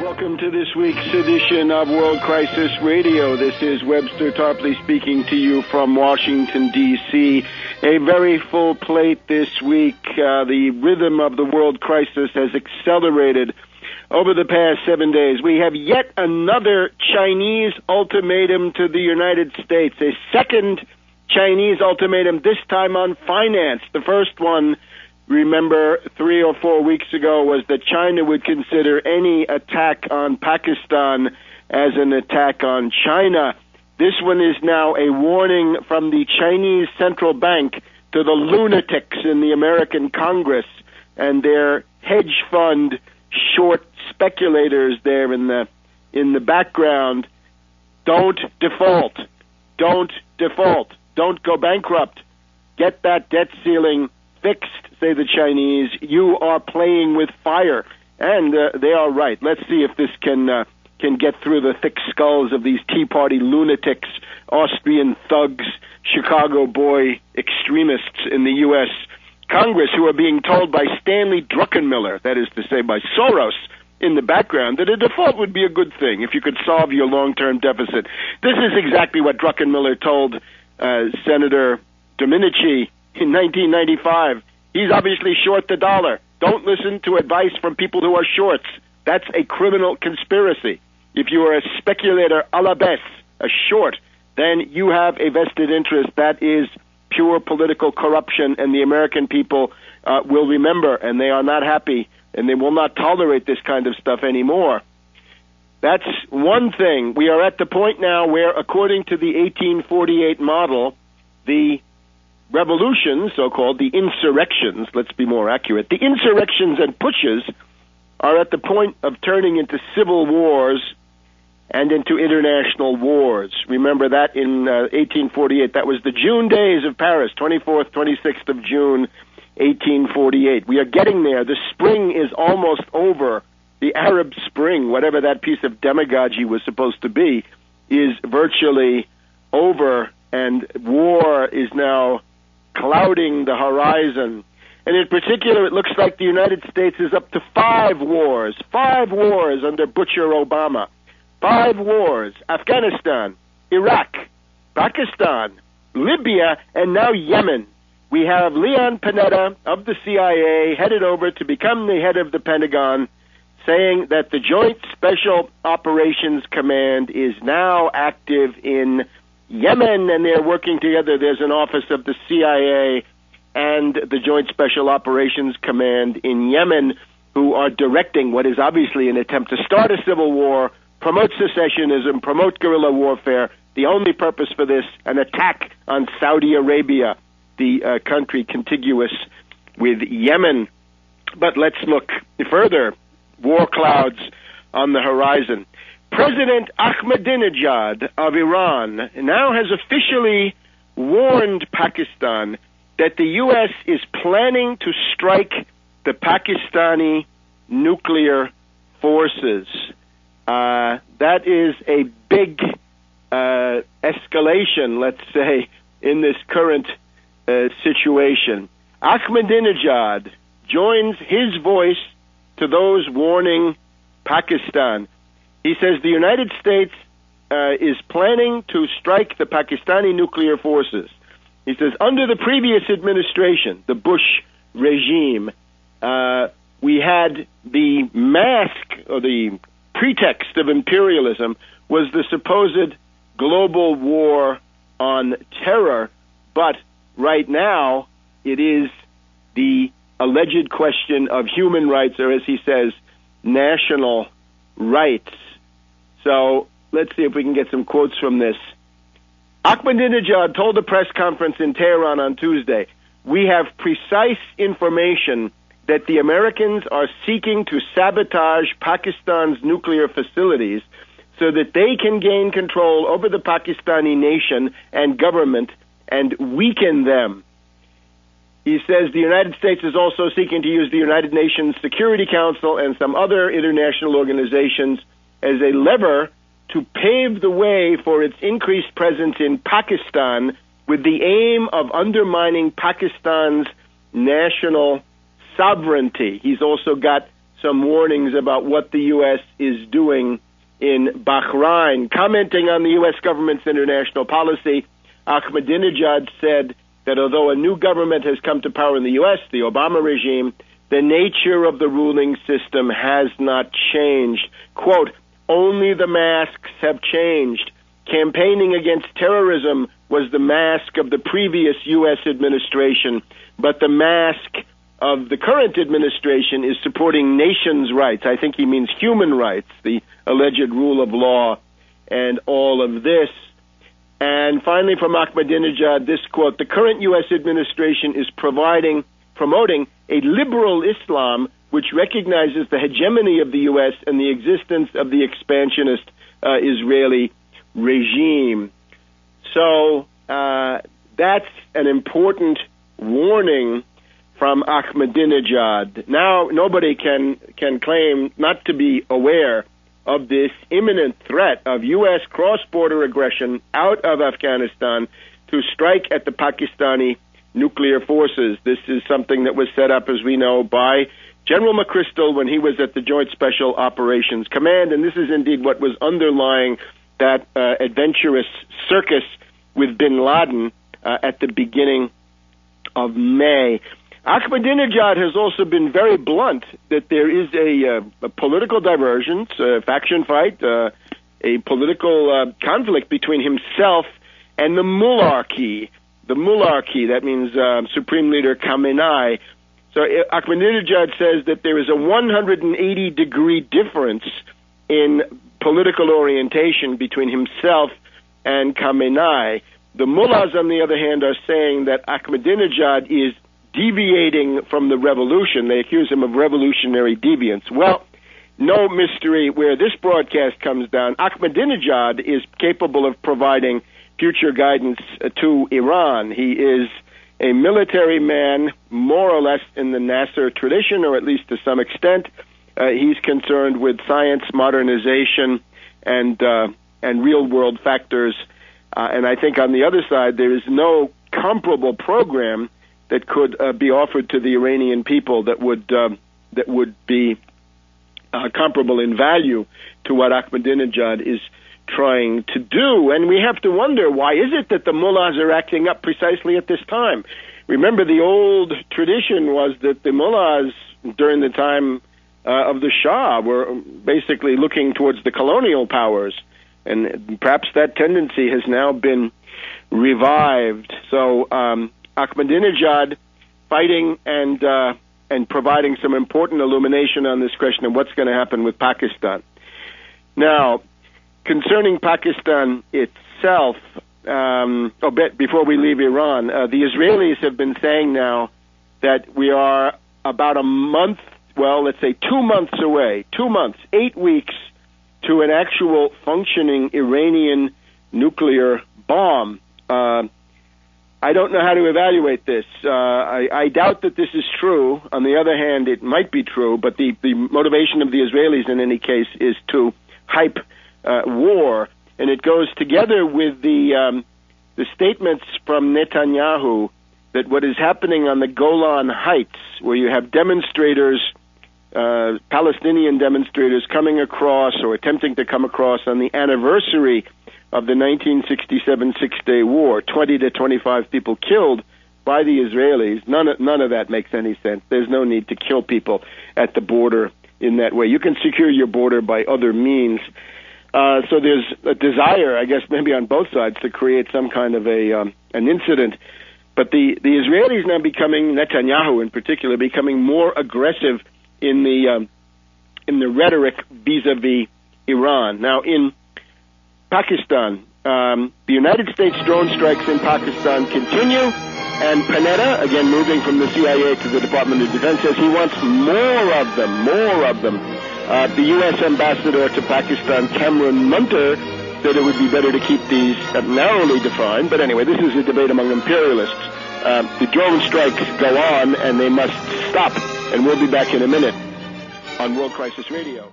Welcome to this week's edition of World Crisis Radio. This is Webster Tarpley speaking to you from Washington, D.C. A very full plate this week. The rhythm of the world crisis has accelerated over the past 7 days. We have yet another Chinese ultimatum to the United States, a second Chinese ultimatum, this time on finance. The first one, remember, 3 or 4 weeks ago, was that China would consider any attack on Pakistan as an attack on China. This one is now a warning from the Chinese central bank to the lunatics in the American Congress and their hedge fund short speculators there in the background. Don't default. Don't default. Don't go bankrupt. Get that debt ceiling fixed, say the Chinese. You are playing with fire. And they are right. Let's see if this can get through the thick skulls of these Tea Party lunatics, Austrian thugs, Chicago boy extremists in the U.S. Congress who are being told by Stanley Druckenmiller, that is to say by Soros, in the background, that a default would be a good thing if you could solve your long-term deficit. This is exactly what Druckenmiller told Senator Domenici in 1995. He's obviously short the dollar. Don't listen to advice from people who are shorts. That's a criminal conspiracy. If you are a speculator a la Bess, a short, then you have a vested interest. That is pure political corruption, and the American people will remember, and they are not happy, and they will not tolerate this kind of stuff anymore. That's one thing. We are at the point now where, according to the 1848 model, the revolutions, so-called, the insurrections, let's be more accurate, the insurrections and pushes are at the point of turning into civil wars and into international wars. Remember that in 1848. That was the June days of Paris, 24th, 26th of June, 1848. We are getting there. The spring is almost over. The Arab Spring, whatever that piece of demagogy was supposed to be, is virtually over, and war is now clouding the horizon. And in particular, it looks like the United States is up to 5 wars under Butcher Obama. 5 wars: Afghanistan, Iraq, Pakistan, Libya, and now Yemen. We have Leon Panetta of the CIA headed over to become the head of the Pentagon, saying that the Joint Special Operations Command is now active in Yemen, and they're working together. There's an office of the CIA and the Joint Special Operations Command in Yemen who are directing what is obviously an attempt to start a civil war, promote secessionism, promote guerrilla warfare. The only purpose for this, an attack on Saudi Arabia, the country contiguous with Yemen. But let's look further. War clouds on the horizon. President Ahmadinejad of Iran now has officially warned Pakistan that the U.S. is planning to strike the Pakistani nuclear forces. That is a big escalation, let's say, in this current situation. Ahmadinejad joins his voice to those warning Pakistan. He says the United States is planning to strike the Pakistani nuclear forces. He says under the previous administration, the Bush regime, we had the mask or the pretext of imperialism was the supposed global war on terror, but right now it is the alleged question of human rights, or as he says, national rights. So let's see if we can get some quotes from this. Ahmadinejad told a press conference in Tehran on Tuesday, "We have precise information that the Americans are seeking to sabotage Pakistan's nuclear facilities so that they can gain control over the Pakistani nation and government and weaken them." He says the United States is also seeking to use the United Nations Security Council and some other international organizations as a lever to pave the way for its increased presence in Pakistan with the aim of undermining Pakistan's national sovereignty. He's also got some warnings about what the U.S. is doing in Bahrain. Commenting on the U.S. government's international policy, Ahmadinejad said that although a new government has come to power in the U.S., the Obama regime, the nature of the ruling system has not changed. Quote, only the masks have changed. Campaigning against terrorism was the mask of the previous U.S. administration, but the mask of the current administration is supporting nations' rights. I think he means human rights, the alleged rule of law, and all of this. And finally, from Ahmadinejad, this quote, the current U.S. administration is promoting a liberal Islam which recognizes the hegemony of the U.S. and the existence of the expansionist Israeli regime. So that's an important warning from Ahmadinejad. Now, nobody can claim not to be aware of this imminent threat of U.S. cross-border aggression out of Afghanistan to strike at the Pakistani nuclear forces. This is something that was set up, as we know, by General McChrystal when he was at the Joint Special Operations Command, and this is indeed what was underlying that adventurous circus with bin Laden at the beginning of May. Ahmadinejad has also been very blunt that there is a political divergence, a faction fight, a political conflict between himself and the mularchy. The mularchy, that means Supreme Leader Khamenei. So Ahmadinejad says that there is a 180-degree difference in political orientation between himself and Khamenei. The mullahs, on the other hand, are saying that Ahmadinejad is deviating from the revolution. They accuse him of revolutionary deviance. Well, no mystery where this broadcast comes down. Ahmadinejad is capable of providing future guidance to Iran. He is a military man, more or less in the Nasser tradition, or at least to some extent. He's concerned with science, modernization, and real-world factors. And I think on the other side, there is no comparable program that could be offered to the Iranian people that would be comparable in value to what Ahmadinejad is trying to do. And we have to wonder, why is it that the mullahs are acting up precisely at this time? Remember, the old tradition was that the mullahs, during the time of the Shah, were basically looking towards the colonial powers. And perhaps that tendency has now been revived. So Ahmadinejad fighting and providing some important illumination on this question of what's going to happen with Pakistan. Now, concerning Pakistan itself, before we leave Iran, the Israelis have been saying now that we are about a month, well, let's say 2 months away, 2 months, 8 weeks, to an actual functioning Iranian nuclear bomb. I don't know how to evaluate this. I doubt that this is true. On the other hand, it might be true, but the motivation of the Israelis in any case is to hype war, and it goes together with the statements from Netanyahu that what is happening on the Golan Heights, where you have demonstrators, Palestinian demonstrators coming across or attempting to come across on the anniversary of the 1967 Six-Day War, 20 to 25 people killed by the Israelis. None of that makes any sense. There's no need to kill people at the border in that way. You can secure your border by other means. So there's a desire, I guess, maybe on both sides to create some kind of an incident. But the Israelis now becoming, Netanyahu in particular, becoming more aggressive in the rhetoric vis-a-vis Iran. Now, in Pakistan, the United States drone strikes in Pakistan continue, and Panetta, again moving from the CIA to the Department of Defense, says he wants more of them. The U.S. ambassador to Pakistan, Cameron Munter, said it would be better to keep these narrowly defined. But anyway, this is a debate among imperialists. The drone strikes go on, and they must stop. And we'll be back in a minute on World Crisis Radio.